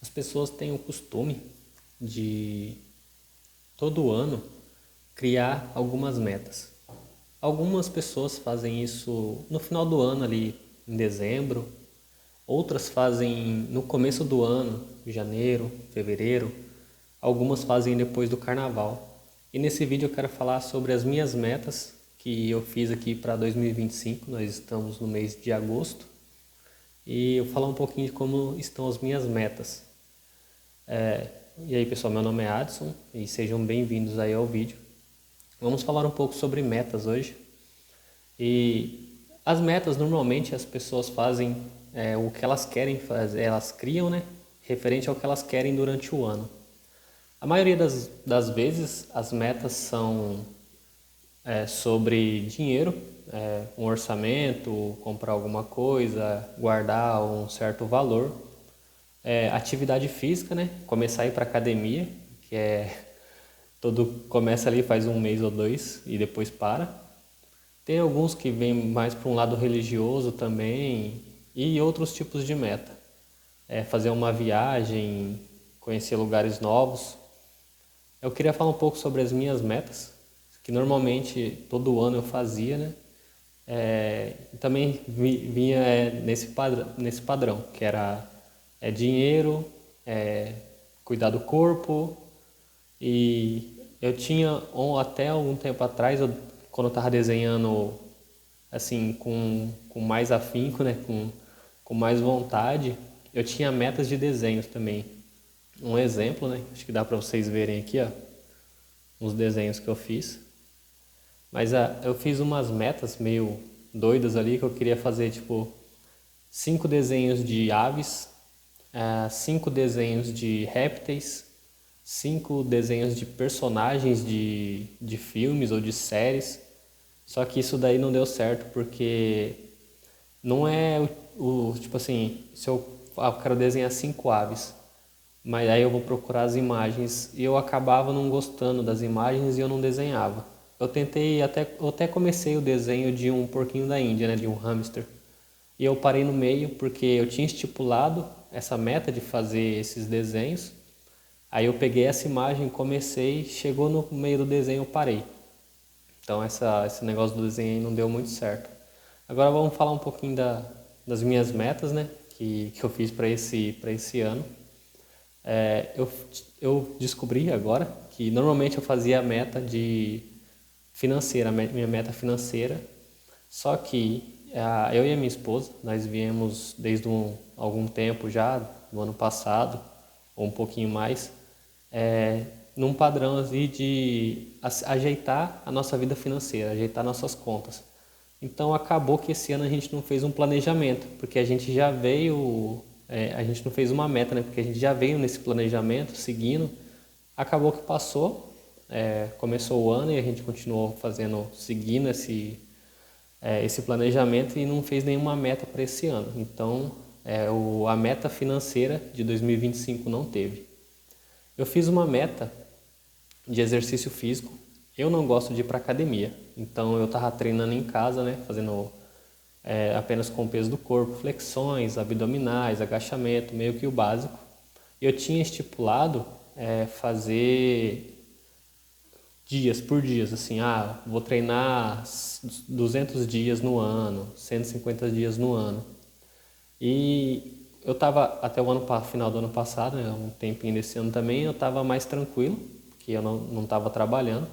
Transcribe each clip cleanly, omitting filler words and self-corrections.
As pessoas têm o costume de todo ano criar algumas metas. Algumas pessoas fazem isso no final do ano ali em dezembro, outras fazem no começo do ano, janeiro, fevereiro, algumas fazem depois do carnaval. E nesse vídeo eu quero falar sobre as minhas metas que eu fiz aqui para 2025, nós estamos no mês de agosto, e eu vou falar um pouquinho de como estão as minhas metas. E aí pessoal, meu nome é Adson e sejam bem-vindos aí ao vídeo. Vamos falar um pouco sobre metas hoje. E as metas normalmente as pessoas fazem o que elas querem fazer, elas criam, né? Referente ao que elas querem durante o ano. A maioria das vezes as metas são sobre dinheiro, um orçamento, comprar alguma coisa, guardar um certo valor. Atividade física, né? Começar a ir para academia, que começa ali faz um mês ou dois e depois para. Tem alguns que vêm mais para um lado religioso também e outros tipos de meta. Fazer uma viagem, conhecer lugares novos. Eu queria falar um pouco sobre as minhas metas, que normalmente todo ano eu fazia, né? E também vinha nesse padrão, que era dinheiro, cuidar do corpo. E eu tinha, até algum tempo atrás, quando eu estava desenhando assim com mais afinco, né, com mais vontade, eu tinha metas de desenhos também. Um exemplo, né, acho que dá para vocês verem aqui, ó, uns desenhos que eu fiz. Mas eu fiz umas metas meio doidas ali, que eu queria fazer tipo 5 desenhos de aves, 5 desenhos de répteis, 5 desenhos de personagens de filmes ou de séries. Só que isso daí não deu certo porque não é tipo assim, se eu quero desenhar 5 aves, mas aí eu vou procurar as imagens e eu acabava não gostando das imagens e eu não desenhava. Eu até comecei o desenho de um porquinho da Índia, né, de um hamster. E eu parei no meio porque eu tinha estipulado essa meta de fazer esses desenhos. Aí eu peguei essa imagem, comecei, chegou no meio do desenho, eu parei. Então esse negócio do desenho aí não deu muito certo. Agora vamos falar um pouquinho das minhas metas, né? Que eu fiz para esse ano. Eu descobri agora que normalmente eu fazia a meta de financeira, minha meta financeira. Só que eu e a minha esposa, nós viemos desde algum tempo já, no ano passado, ou um pouquinho mais, num padrão assim, de ajeitar a nossa vida financeira, ajeitar nossas contas. Então acabou que esse ano a gente não fez um planejamento, porque a gente já veio, a gente não fez uma meta, né? Porque a gente já veio nesse planejamento, seguindo. Acabou que passou, começou o ano e a gente continuou seguindo esse planejamento e não fez nenhuma meta para esse ano. Então a meta financeira de 2025 não teve. Eu fiz uma meta de exercício físico. Eu não gosto de ir para academia, então eu estava treinando em casa, né, fazendo apenas com o peso do corpo, flexões, abdominais, agachamento, meio que o básico. Eu tinha estipulado fazer dias por dias, assim, vou treinar 200 dias no ano, 150 dias no ano. E eu estava até final do ano passado, né, um tempinho desse ano também, eu estava mais tranquilo, que eu não estava trabalhando.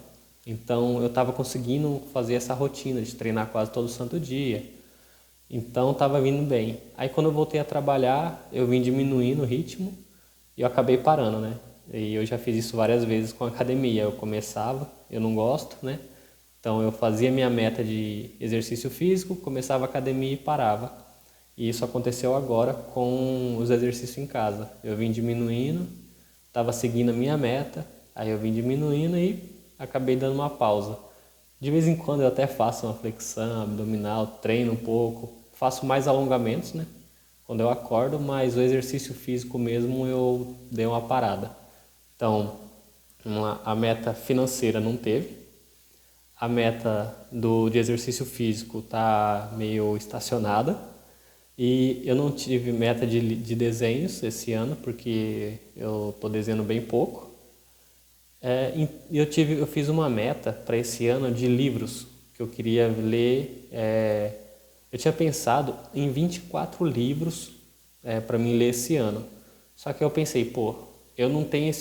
Então eu estava conseguindo fazer essa rotina de treinar quase todo santo dia. Então estava vindo bem. Aí quando eu voltei a trabalhar, eu vim diminuindo o ritmo e eu acabei parando, né? E eu já fiz isso várias vezes com a academia. Eu começava, eu não gosto, né? Então eu fazia minha meta de exercício físico, começava a academia e parava. E isso aconteceu agora com os exercícios em casa. Eu vim diminuindo, estava seguindo a minha meta, aí eu vim diminuindo e acabei dando uma pausa. De vez em quando eu até faço uma flexão abdominal, treino um pouco, faço mais alongamentos, né? Quando eu acordo, mas o exercício físico mesmo eu dei uma parada. Então, a meta financeira não teve, de exercício físico está meio estacionada E eu não tive meta de desenhos esse ano, porque eu estou desenhando bem pouco. Eu fiz uma meta para esse ano de livros que eu queria ler. Eu tinha pensado em 24 livros para mim ler esse ano. Só que eu pensei, pô, eu não tenho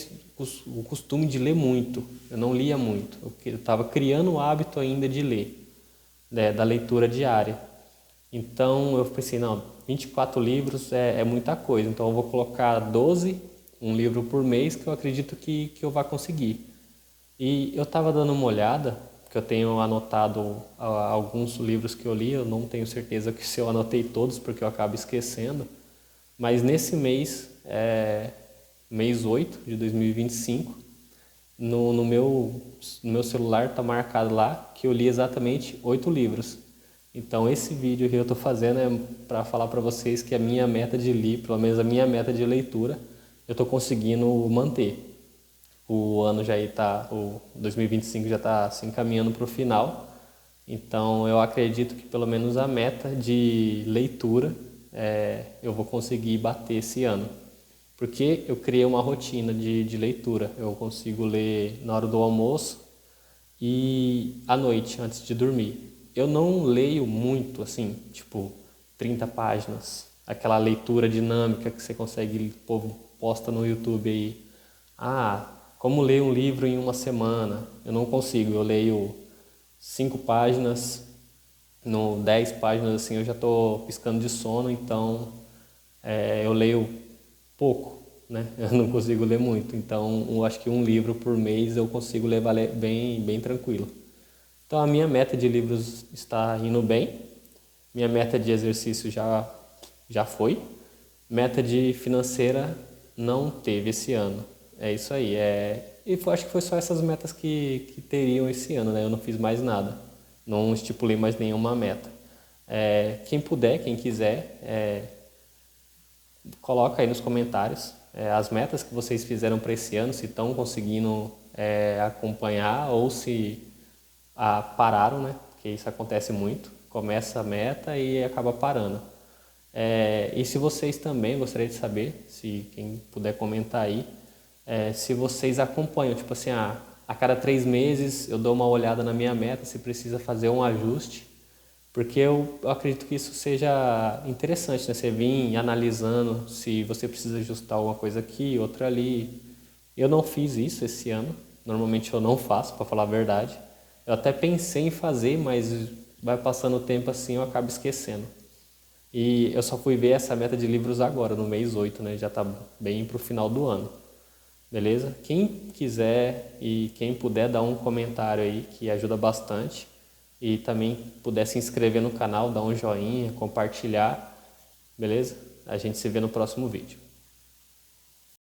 o costume de ler muito. Eu não lia muito. Eu estava criando o hábito ainda de ler, né, da leitura diária. Então eu pensei, não, 24 livros é muita coisa. Então eu vou colocar 12, um livro por mês, que eu acredito que eu vá conseguir. E eu estava dando uma olhada, que eu tenho anotado alguns livros que eu li, eu não tenho certeza que se eu anotei todos, porque eu acabo esquecendo, mas nesse mês, mês 8 de 2025, no meu celular está marcado lá que eu li exatamente 8 livros. Então esse vídeo que eu estou fazendo é para falar para vocês que a minha meta de ler, pelo menos a minha meta de leitura, eu estou conseguindo manter. O ano já está, o 2025 já está se encaminhando para o final, então eu acredito que pelo menos a meta de leitura eu vou conseguir bater esse ano, porque eu criei uma rotina de leitura. Eu consigo ler na hora do almoço e à noite, antes de dormir. Eu não leio muito, assim, tipo 30 páginas, aquela leitura dinâmica que você consegue, o povo posta no YouTube aí. Como ler um livro em uma semana? Eu não consigo, eu leio 5 páginas, no 10 páginas assim eu já estou piscando de sono, então eu leio pouco, né? Eu não consigo ler muito, então eu acho que um livro por mês eu consigo levar bem tranquilo. Então a minha meta de livros está indo bem, minha meta de exercício já foi, meta de financeira não teve esse ano. É isso aí. E acho que foi só essas metas que teriam esse ano, né? Eu não fiz mais nada. Não estipulei mais nenhuma meta. Quem puder, quem quiser, coloca aí nos comentários as metas que vocês fizeram para esse ano, se estão conseguindo acompanhar ou se pararam, né? Porque isso acontece muito. Começa a meta e acaba parando. E se vocês também, gostaria de saber, se quem puder comentar aí, se vocês acompanham, tipo assim, a cada 3 meses eu dou uma olhada na minha meta, se precisa fazer um ajuste, porque eu acredito que isso seja interessante, né? Você vir analisando se você precisa ajustar alguma coisa aqui, outra ali. Eu não fiz isso esse ano, normalmente eu não faço, para falar a verdade. Eu até pensei em fazer, mas vai passando o tempo assim, eu acabo esquecendo. E eu só fui ver essa meta de livros agora, no mês 8, né? Já está bem para o final do ano. Beleza? Quem quiser e quem puder dar um comentário aí, que ajuda bastante. E também puder se inscrever no canal, dar um joinha, compartilhar. Beleza? A gente se vê no próximo vídeo.